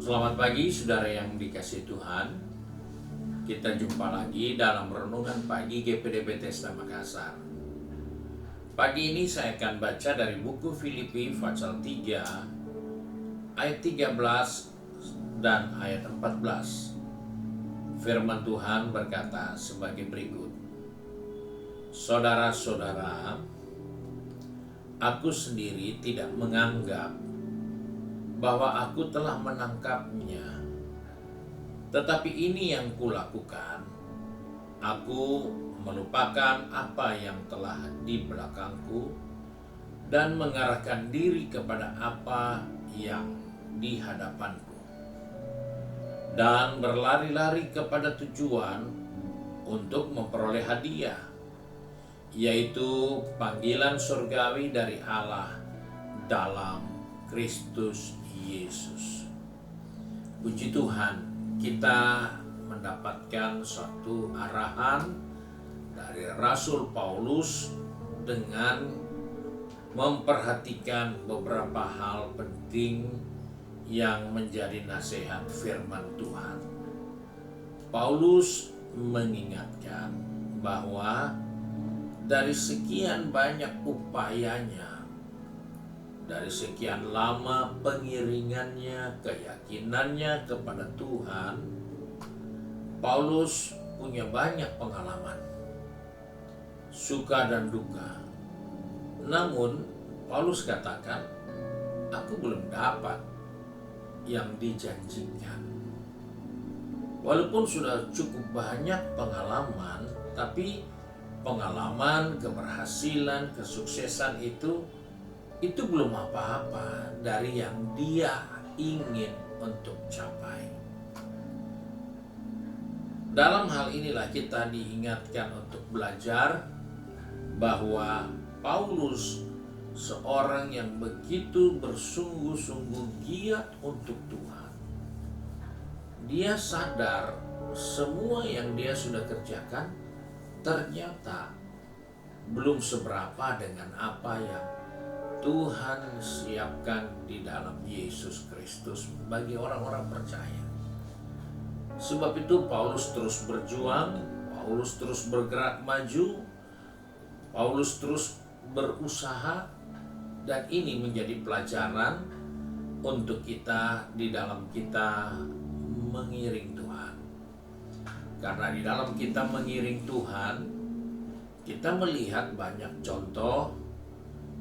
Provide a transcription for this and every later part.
Selamat pagi saudara yang dikasihi Tuhan. Kita jumpa lagi dalam renungan pagi GPD Bethesda Makassar. Pagi ini saya akan baca dari buku Filipi pasal 3 ayat 13 dan ayat 14. Firman Tuhan berkata sebagai berikut. Saudara-saudara, aku sendiri tidak menganggap bahwa aku telah menangkapnya. Tetapi ini yang kulakukan, aku melupakan apa yang telah di belakangku dan mengarahkan diri kepada apa yang di hadapanku, dan berlari-lari kepada tujuan untuk memperoleh hadiah, yaitu panggilan surgawi dari Allah dalam Kristus Yesus. Puji Tuhan, kita mendapatkan suatu arahan dari Rasul Paulus dengan memperhatikan beberapa hal penting yang menjadi nasihat firman Tuhan. Paulus mengingatkan bahwa dari sekian banyak upayanya, dari sekian lama pengiringannya, keyakinannya kepada Tuhan, Paulus punya banyak pengalaman, suka dan duka. Namun, Paulus katakan, aku belum dapat yang dijanjikan. Walaupun sudah cukup banyak pengalaman, tapi pengalaman, keberhasilan, kesuksesan itu belum apa-apa dari yang dia ingin untuk capai. Dalam hal inilah kita diingatkan untuk belajar bahwa Paulus seorang yang begitu bersungguh-sungguh giat untuk Tuhan. Dia sadar semua yang dia sudah kerjakan ternyata belum seberapa dengan apa yang Tuhan siapkan di dalam Yesus Kristus bagi orang-orang percaya. Sebab itu Paulus terus berjuang, Paulus terus bergerak maju, Paulus terus berusaha, dan ini menjadi pelajaran untuk kita di dalam kita mengiring Tuhan. Karena di dalam kita mengiring Tuhan, kita melihat banyak contoh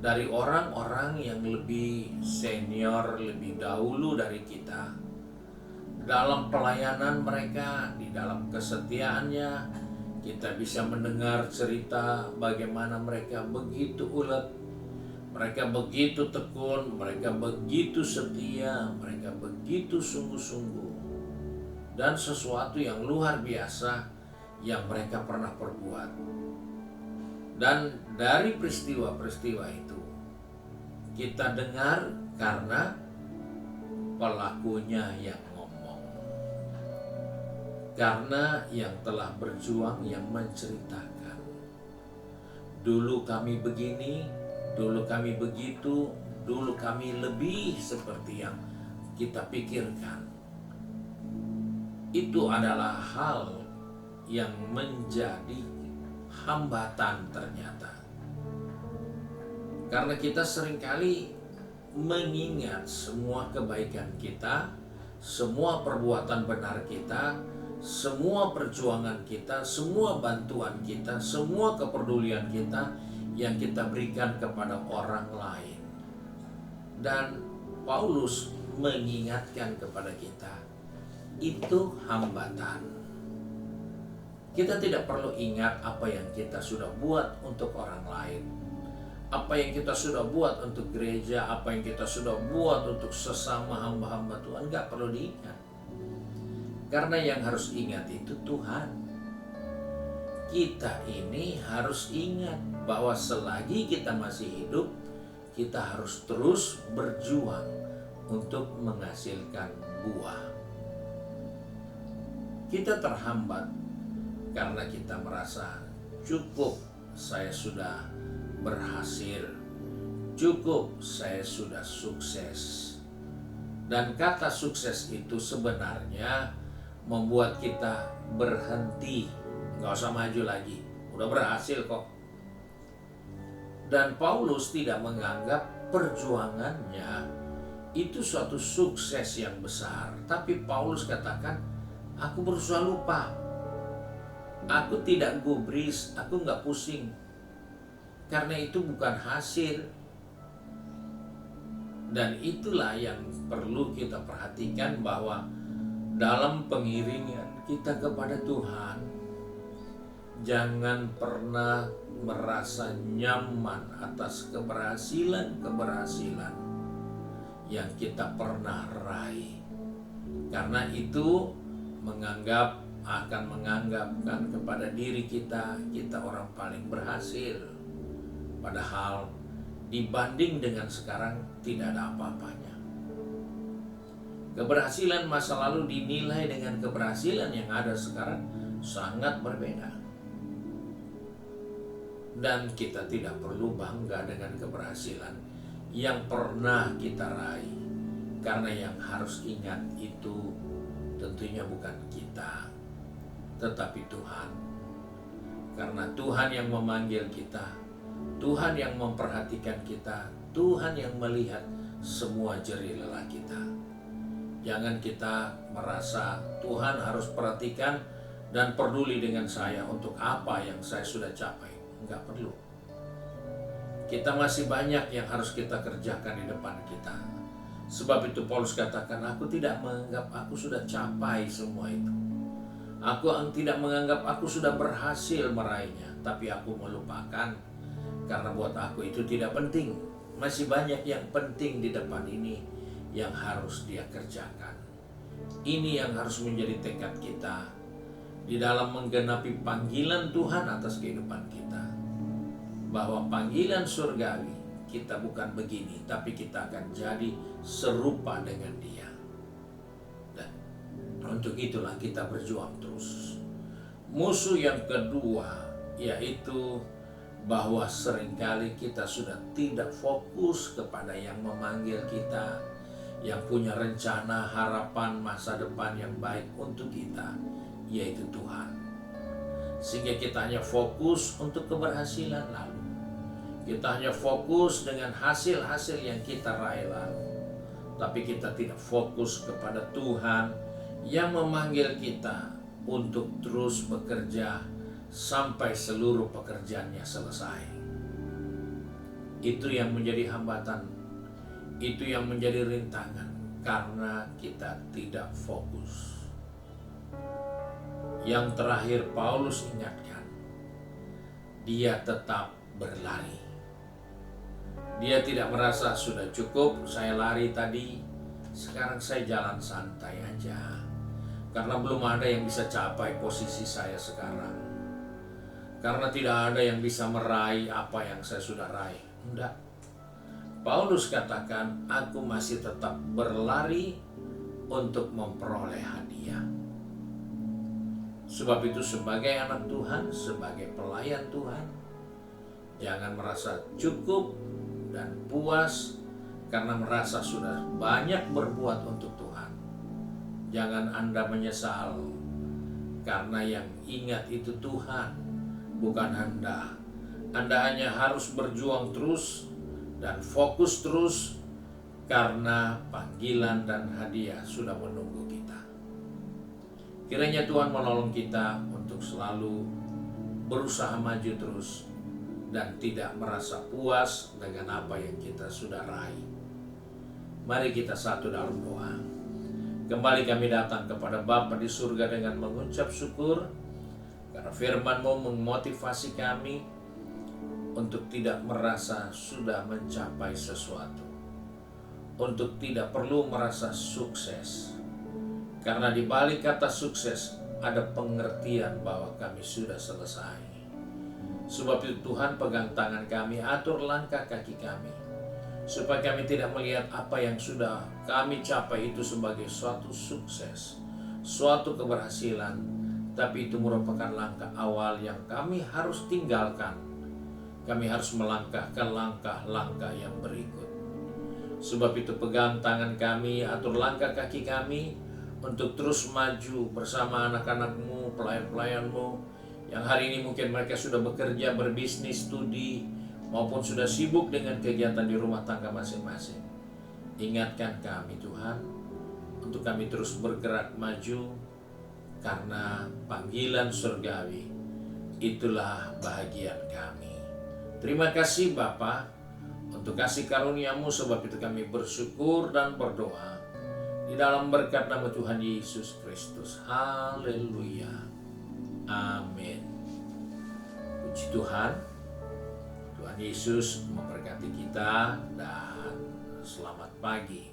dari orang-orang yang lebih senior, lebih dahulu dari kita. Dalam pelayanan mereka, di dalam kesetiaannya, kita bisa mendengar cerita bagaimana mereka begitu ulet, mereka begitu tekun, mereka begitu setia, mereka begitu sungguh-sungguh. Dan sesuatu yang luar biasa yang mereka pernah perbuat. Dan dari peristiwa-peristiwa itu kita dengar karena pelakunya yang ngomong, karena yang telah berjuang yang menceritakan. Dulu kami begini, dulu kami begitu, dulu kami lebih seperti yang kita pikirkan. Itu adalah hal yang menjadi hambatan ternyata. Karena kita seringkali mengingat semua kebaikan kita, semua perbuatan benar kita, semua perjuangan kita, semua bantuan kita, semua kepedulian kita yang kita berikan kepada orang lain. Dan Paulus mengingatkan kepada kita, itu hambatan. Kita tidak perlu ingat apa yang kita sudah buat untuk orang lain, apa yang kita sudah buat untuk gereja, apa yang kita sudah buat untuk sesama hamba-hamba Tuhan. Gak perlu diingat. Karena yang harus ingat itu Tuhan. Kita ini harus ingat bahwa selagi kita masih hidup, kita harus terus berjuang untuk menghasilkan buah. Kita terhambat karena kita merasa cukup, saya sudah berhasil, cukup, saya sudah sukses. Dan kata sukses itu sebenarnya membuat kita berhenti, nggak usah maju lagi, udah berhasil kok. Dan Paulus tidak menganggap perjuangannya itu suatu sukses yang besar. Tapi Paulus katakan, aku berusaha lupa. Aku tidak gubris, aku nggak pusing. Karena itu bukan hasil. Dan itulah yang perlu kita perhatikan, bahwa dalam pengiringan kita kepada Tuhan, jangan pernah merasa nyaman atas keberhasilan-keberhasilan yang kita pernah raih. Karena itu akan menganggapkan kepada diri kita orang paling berhasil. Padahal dibanding dengan sekarang tidak ada apa-apanya. Keberhasilan masa lalu dinilai dengan keberhasilan yang ada sekarang sangat berbeda. Dan kita tidak perlu bangga dengan keberhasilan yang pernah kita raih. Karena yang harus ingat itu tentunya bukan kita, tetapi Tuhan. Karena Tuhan yang memanggil kita, Tuhan yang memperhatikan kita, Tuhan yang melihat semua jerih lelah kita. Jangan kita merasa Tuhan harus perhatikan dan peduli dengan saya untuk apa yang saya sudah capai. Enggak perlu. Kita masih banyak yang harus kita kerjakan di depan kita. Sebab itu Paulus katakan, aku tidak menganggap aku sudah capai semua itu. Aku tidak menganggap aku sudah berhasil meraihnya, tapi aku melupakan. Karena buat aku itu tidak penting. Masih banyak yang penting di depan ini yang harus dia kerjakan. Ini yang harus menjadi tekad kita di dalam menggenapi panggilan Tuhan atas kehidupan kita. Bahwa panggilan surgawi kita bukan begini, tapi kita akan jadi serupa dengan Dia. Dan untuk itulah kita berjuang terus. Musuh yang kedua yaitu bahwa seringkali kita sudah tidak fokus kepada yang memanggil kita, yang punya rencana, harapan, masa depan yang baik untuk kita, yaitu Tuhan. Sehingga kita hanya fokus untuk keberhasilan lalu. Kita hanya fokus dengan hasil-hasil yang kita raih lalu. Tapi kita tidak fokus kepada Tuhan yang memanggil kita untuk terus bekerja sampai seluruh pekerjaannya selesai. Itu yang menjadi hambatan, itu yang menjadi rintangan, karena kita tidak fokus. Yang terakhir Paulus ingatkan, dia tetap berlari. Dia tidak merasa sudah cukup, saya lari tadi, sekarang saya jalan santai aja. Karena belum ada yang bisa capai posisi saya sekarang. Karena tidak ada yang bisa meraih apa yang saya sudah raih. Enggak. Paulus katakan, aku masih tetap berlari untuk memperoleh hadiah. Sebab itu sebagai anak Tuhan, sebagai pelayan Tuhan, jangan merasa cukup dan puas karena merasa sudah banyak berbuat untuk Tuhan. Jangan Anda menyesal karena yang ingat itu Tuhan, bukan Anda. Anda hanya harus berjuang terus dan fokus terus karena panggilan dan hadiah sudah menunggu kita. Kiranya Tuhan menolong kita untuk selalu berusaha maju terus dan tidak merasa puas dengan apa yang kita sudah raih. Mari kita satu dalam doa. Kembali kami datang kepada Bapa di surga dengan mengucap syukur karena firman-Mu memotivasi kami untuk tidak merasa sudah mencapai sesuatu, untuk tidak perlu merasa sukses. Karena di balik kata sukses ada pengertian bahwa kami sudah selesai. Sebab itu Tuhan pegang tangan kami, atur langkah kaki kami, supaya kami tidak melihat apa yang sudah kami capai itu sebagai suatu sukses, suatu keberhasilan, tapi itu merupakan langkah awal yang kami harus tinggalkan. Kami harus melangkahkan langkah-langkah yang berikut, Sebab itu pegang tangan kami, atur langkah kaki kami untuk terus maju bersama anak-anak-Mu, pelayan-pelayan-Mu, yang hari ini mungkin mereka sudah bekerja, berbisnis, studi, maupun sudah sibuk dengan kegiatan di rumah tangga masing-masing. Ingatkan kami Tuhan, untuk kami terus bergerak maju, karena panggilan surgawi itulah bahagian kami. Terima kasih Bapa untuk kasih karunia-Mu, sebab itu kami bersyukur dan berdoa di dalam berkat nama Tuhan Yesus Kristus. Haleluya. Amin. Puji Tuhan. Tuhan Yesus memberkati kita dan selamat pagi.